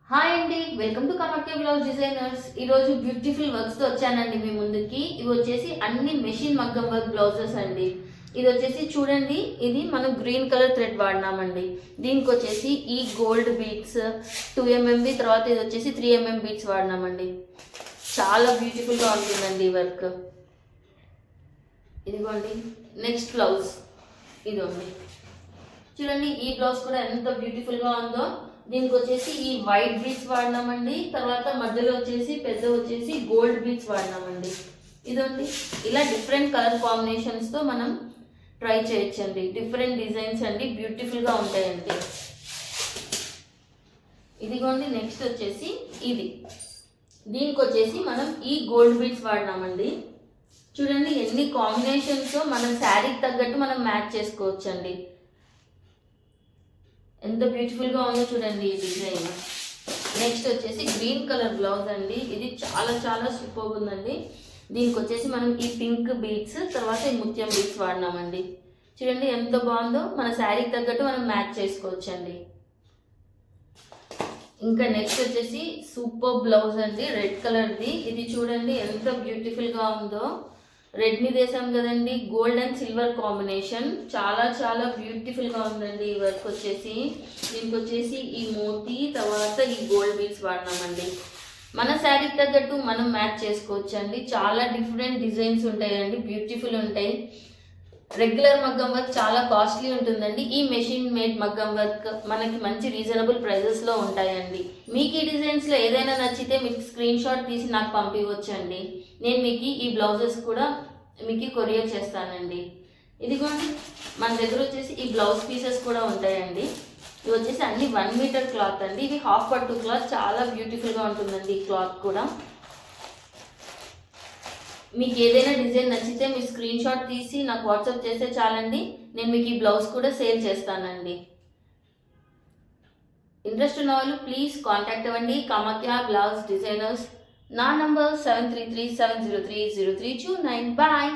Hi అండి, welcome to Kamakhya blouse designers. ఈరోజు beautiful వర్క్స్తో వచ్చానండి మీ ముందుకి. ఇవి వచ్చేసి అన్ని మెషిన్ మగ్గం వర్క్ బ్లౌజెస్ అండి. ఇది వచ్చేసి చూడండి, ఇది మనం గ్రీన్ కలర్ థ్రెడ్ వాడినామండి. దీనికి వచ్చేసి ఈ గోల్డ్ బీడ్స్ 2 mm, తర్వాత ఇది వచ్చేసి 3 mm బీడ్స్ వాడినామండి. చాలా బ్యూటిఫుల్గా ఉంటుందండి ఈ వర్క్. ఇదిగోండి నెక్స్ట్ బ్లౌజ్ ఇదిగోండి, చూడండి ఈ బ్లౌజ్ కూడా ఎంత బ్యూటిఫుల్గా ఉందో. దీనికి వచ్చేసి ఈ వైట్ బీడ్స్ వాడినామండి, తర్వాత మధ్యలో వచ్చేసి పెద్ద వచ్చేసి గోల్డ్ బీడ్స్ వాడినామండి. ఇదండి ఇలా డిఫరెంట్ కలర్ కాంబినేషన్స్తో మనం ట్రై చేయొచ్చండి. డిఫరెంట్ డిజైన్స్ అండి, బ్యూటిఫుల్గా ఉంటాయండి. ఇదిగోండి నెక్స్ట్ వచ్చేసి ఇది, దీనికి వచ్చేసి మనం ఈ గోల్డ్ బీడ్స్ వాడినామండి. చూడండి ఎన్ని కాంబినేషన్స్తో మనం శారీకి తగ్గట్టు మనం మ్యాచ్ చేసుకోవచ్చండి. ఎంత బ్యూటిఫుల్గా ఉందో చూడండి ఈ డిజైన్. నెక్స్ట్ వచ్చేసి గ్రీన్ కలర్ బ్లౌజ్ అండి. ఇది చాలా చాలా సూపర్ ఉందండి. దీనికి వచ్చేసి మనం ఈ పింక్ బీడ్స్ తర్వాత ఈ ముత్యం బీడ్స్ వాడినామండి. చూడండి ఎంత బాగుందో, మన శారీకి తగ్గట్టు మనం మ్యాచ్ చేసుకోవచ్చండి. ఇంకా నెక్స్ట్ వచ్చేసి సూపర్ బ్లౌజ్ అండి, రెడ్ కలర్ది. ఇది చూడండి ఎంత బ్యూటిఫుల్గా ఉందో. రెడ్ మీద వేసాం కదండి, గోల్డ్ అండ్ సిల్వర్ కాంబినేషన్. చాలా చాలా బ్యూటిఫుల్గా ఉందండి ఈ వర్క్ వచ్చేసి. దీనికి వచ్చేసి ఈ మోతీ తర్వాత ఈ గోల్డ్ బీడ్స్ వాడినామండి. మన శారీకి తగ్గట్టు మనం మ్యాచ్ చేసుకోవచ్చు అండి. చాలా డిఫరెంట్ డిజైన్స్ ఉంటాయండి, బ్యూటిఫుల్ ఉంటాయి. రెగ్యులర్ మగ్గం వర్క్ చాలా కాస్ట్లీ ఉంటుందండి. ఈ మెషిన్ మేడ్ మగ్గం వర్క్ మనకి మంచి రీజనబుల్ ప్రైజెస్లో ఉంటాయండి. మీకు ఈ డిజైన్స్లో ఏదైనా నచ్చితే మీకు స్క్రీన్ షాట్ తీసి నాకు పంపించవచ్చండి. నేను మీకు ఈ బ్లౌజెస్ కూడా మీకు కొరియర్ చేస్తానండి. ఇదిగోండి మన దగ్గర వచ్చేసి ఈ బ్లౌజ్ పీసెస్ కూడా ఉంటాయండి. ఇవి వచ్చేసి అన్ని 1 మీటర్ క్లాత్ అండి. ఇది హాఫ్ పట్టు క్లాత్, చాలా బ్యూటిఫుల్గా ఉంటుందండి ఈ క్లాత్ కూడా. మీకు ఏదైనా డిజైన్ నచ్చితే మీరు స్క్రీన్ షాట్ తీసి నాకు వాట్సాప్ చేస్తే చాలండి. నేను మీకు ఈ బ్లౌజ్ కూడా సేల్ చేస్తానండి. ఇంట్రెస్ట్ ఉన్న వాళ్ళు ప్లీజ్ కాంటాక్ట్ అవ్వండి. Kamakhya blouse designers. నా నంబర్ 7337030329. బాయ్.